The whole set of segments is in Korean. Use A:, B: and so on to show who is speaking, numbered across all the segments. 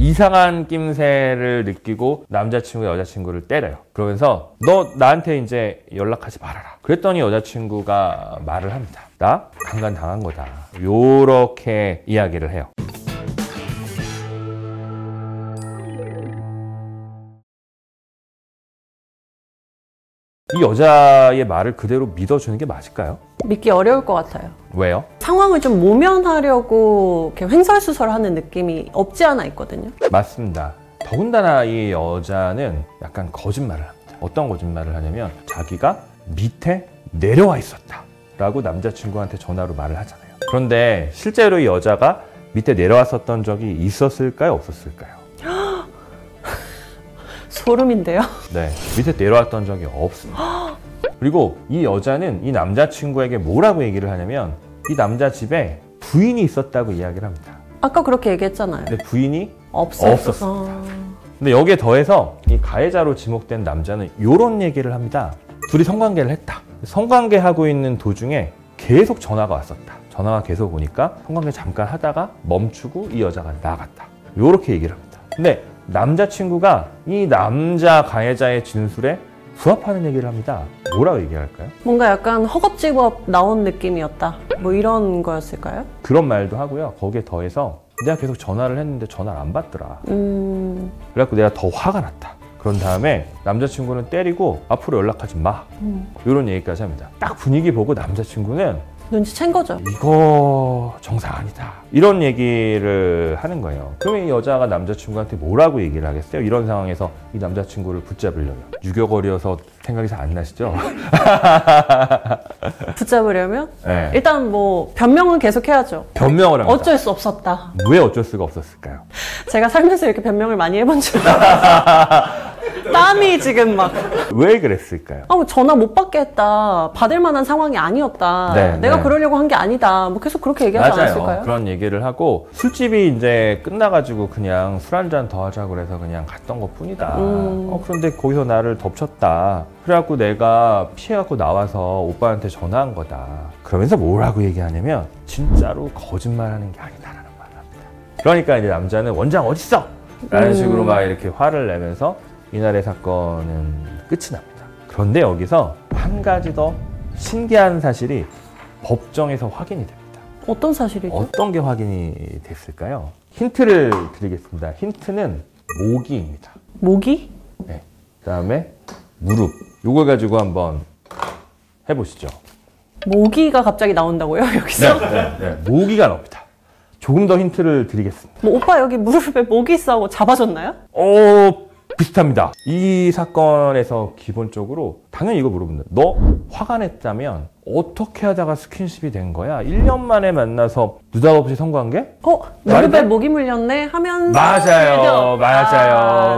A: 이상한 낌새를 느끼고 남자친구가 여자친구를 때려요. 그러면서 너 나한테 이제 연락하지 말아라. 그랬더니 여자친구가 말을 합니다. 나 강간당한 거다. 요렇게 이야기를 해요. 이 여자의 말을 그대로 믿어주는 게 맞을까요?
B: 믿기 어려울 것 같아요.
A: 왜요?
B: 상황을 좀 모면하려고 이렇게 횡설수설하는 느낌이 없지 않아 있거든요.
A: 맞습니다. 더군다나 이 여자는 약간 거짓말을 합니다. 어떤 거짓말을 하냐면 자기가 밑에 내려와 있었다 라고 남자친구한테 전화로 말을 하잖아요. 그런데 실제로 이 여자가 밑에 내려왔었던 적이 있었을까요? 없었을까요?
B: 소름인데요?
A: 네, 밑에 내려왔던 적이 없습니다. 그리고 이 여자는 이 남자친구에게 뭐라고 얘기를 하냐면 이 남자 집에 부인이 있었다고 이야기를 합니다.
B: 아까 그렇게 얘기했잖아요.
A: 근데 부인이
B: 없었습니다.
A: 근데 여기에 더해서 이 가해자로 지목된 남자는 이런 얘기를 합니다. 둘이 성관계를 했다. 성관계하고 있는 도중에 계속 전화가 왔었다. 전화가 계속 오니까 성관계 잠깐 하다가 멈추고 이 여자가 나갔다. 이렇게 얘기를 합니다. 근데 남자친구가 이 남자 가해자의 진술에 부합하는 얘기를 합니다. 뭐라고 얘기할까요?
B: 뭔가 약간 허겁지겁 나온 느낌이었다. 뭐 이런 거였을까요?
A: 그런 말도 하고요. 거기에 더해서 내가 계속 전화를 했는데 전화를 안 받더라. 그래갖고 내가 더 화가 났다. 그런 다음에 남자친구는 때리고 앞으로 연락하지 마. 이런 얘기까지 합니다. 딱 분위기 보고 남자친구는
B: 눈치챈 거죠.
A: 이거 정상 아니다. 이런 얘기를 하는 거예요. 그러면 이 여자가 남자친구한테 뭐라고 얘기를 하겠어요? 이런 상황에서 이 남자친구를 붙잡으려면. 유격어리여서 생각이 잘 안 나시죠?
B: 붙잡으려면?
A: 네.
B: 일단 뭐 변명은 계속 해야죠.
A: 변명을 합니다.
B: 어쩔 수 없었다.
A: 왜 어쩔 수가 없었을까요?
B: 제가 살면서 이렇게 변명을 많이 해본 줄 땀이 지금 막.
A: 왜 그랬을까요?
B: 뭐 전화 못 받게 했다. 받을 만한 상황이 아니었다.
A: 네,
B: 내가
A: 네.
B: 그러려고 한 게 아니다. 뭐 계속 그렇게 얘기하지
A: 맞아요.
B: 않았을까요?
A: 그런 얘기를 하고 술집이 이제 끝나가지고 그냥 술 한 잔 더 하자고 그래서 그냥 갔던 것 뿐이다. 그런데 거기서 나를 덮쳤다. 그래갖고 내가 피해갖고 나와서 오빠한테 전화한 거다. 그러면서 뭐라고 얘기하냐면 진짜로 거짓말하는 게 아니다라는 말을 합니다. 그러니까 이제 남자는 원장 어딨어? 라는 식으로 막 이렇게 화를 내면서 이날의 사건은 끝이 납니다. 그런데 여기서 한 가지 더 신기한 사실이 법정에서 확인이 됩니다.
B: 어떤 사실이죠?
A: 어떤 게 확인이 됐을까요? 힌트를 드리겠습니다. 힌트는 모기입니다.
B: 모기?
A: 네. 그 다음에 무릎. 요걸 가지고 한번 해보시죠.
B: 모기가 갑자기 나온다고요? 여기서?
A: 네. 모기가 나옵니다. 조금 더 힌트를 드리겠습니다.
B: 뭐 오빠 여기 무릎에 모기 있어 하고 잡아줬나요?
A: 비슷합니다. 이 사건에서 기본적으로 당연히 이거 물어본다. 너 화가 냈다면 어떻게 하다가 스킨십이 된 거야? 1년 만에 만나서 느닷없이 성관계?
B: 무릎에 모기 물렸네 하면
A: 맞아요.
B: 네.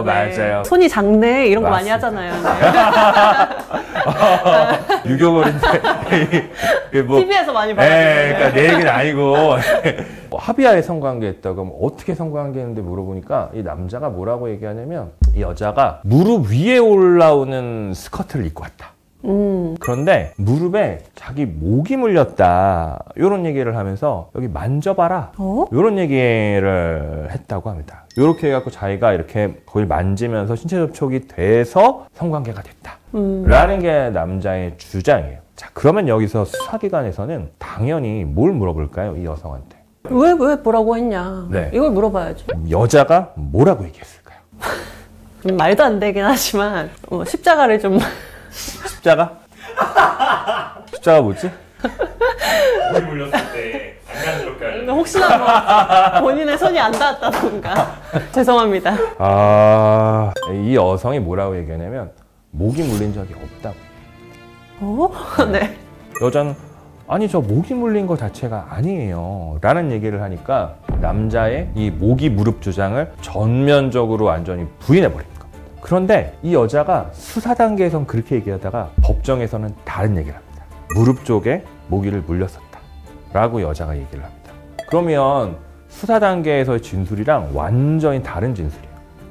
A: 맞아요.
B: 손이 작네 이런 거 많이
A: 맞습니다.
B: 하잖아요. 네.
A: 유교벌인데 뭐,
B: TV에서 많이 봐가지고.
A: 그러니까 내 얘기는 아니고 합의하에 성관계했다고 그럼 어떻게 성관계했는데 물어보니까 이 남자가 뭐라고 얘기하냐면 이 여자가 무릎 위에 올라오는 스커트를 입고 왔다. 그런데 무릎에 자기 목이 물렸다 이런 얘기를 하면서 여기 만져봐라 이런 얘기를 했다고 합니다. 이렇게 해갖고 자기가 이렇게 거길 만지면서 신체 접촉이 돼서 성관계가 됐다 라는 게 남자의 주장이에요. 자, 그러면 여기서 수사기관에서는 당연히 뭘 물어볼까요? 이 여성한테
B: 왜 뭐라고 했냐
A: 네.
B: 이걸 물어봐야죠.
A: 여자가 뭐라고 얘기했을까요?
B: 좀 말도 안 되긴 하지만 십자가를 좀
A: 십자가? 십자가 뭐지?
C: 목이 물렸을 때 장난스럽게 하는
B: 혹시나 뭐 본인의 손이 안 닿았다던가 죄송합니다.
A: 이 여성이 뭐라고 얘기하냐면 목이 물린 적이 없다고.
B: 네.
A: 여자는 아니 저 목이 물린 거 자체가 아니에요 라는 얘기를 하니까 남자의 이 목이 무릎 주장을 전면적으로 완전히 부인해버립니다. 그런데 이 여자가 수사 단계에선 그렇게 얘기하다가 법정에서는 다른 얘기를 합니다. 무릎 쪽에 모기를 물렸었다 라고 여자가 얘기를 합니다. 그러면 수사 단계에서의 진술이랑 완전히 다른 진술이에요.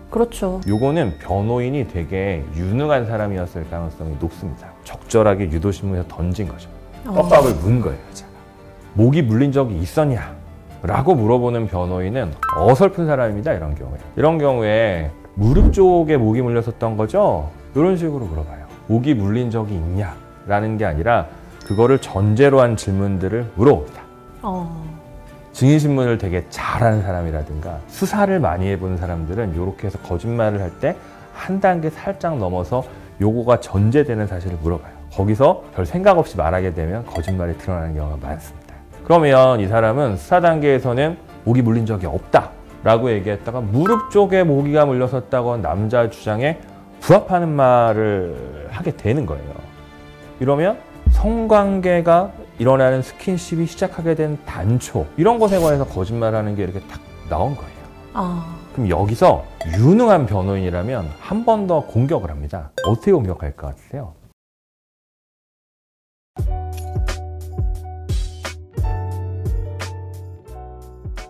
B: 그렇죠.
A: 요거는 변호인이 되게 유능한 사람이었을 가능성이 높습니다. 적절하게 유도신문에서 던진 거죠. 떡밥을 문 거예요. 여자가. 모기 물린 적이 있었냐? 라고 물어보는 변호인은 어설픈 사람입니다. 이런 경우에 무릎 쪽에 목이 물렸었던 거죠? 이런 식으로 물어봐요. 목이 물린 적이 있냐? 라는 게 아니라 그거를 전제로 한 질문들을 물어봅니다. 증인신문을 되게 잘하는 사람이라든가 수사를 많이 해본 사람들은 이렇게 해서 거짓말을 할 때 한 단계 살짝 넘어서 요거가 전제되는 사실을 물어봐요. 거기서 별 생각 없이 말하게 되면 거짓말이 드러나는 경우가 많습니다. 그러면 이 사람은 수사 단계에서는 목이 물린 적이 없다 라고 얘기했다가 무릎 쪽에 모기가 물렸었다고 한 남자 주장에 부합하는 말을 하게 되는 거예요. 이러면 성관계가 일어나는 스킨십이 시작하게 된 단초, 이런 것에 관해서 거짓말하는 게 이렇게 딱 나온 거예요. 그럼 여기서 유능한 변호인이라면 한 번 더 공격을 합니다. 어떻게 공격할 것 같으세요?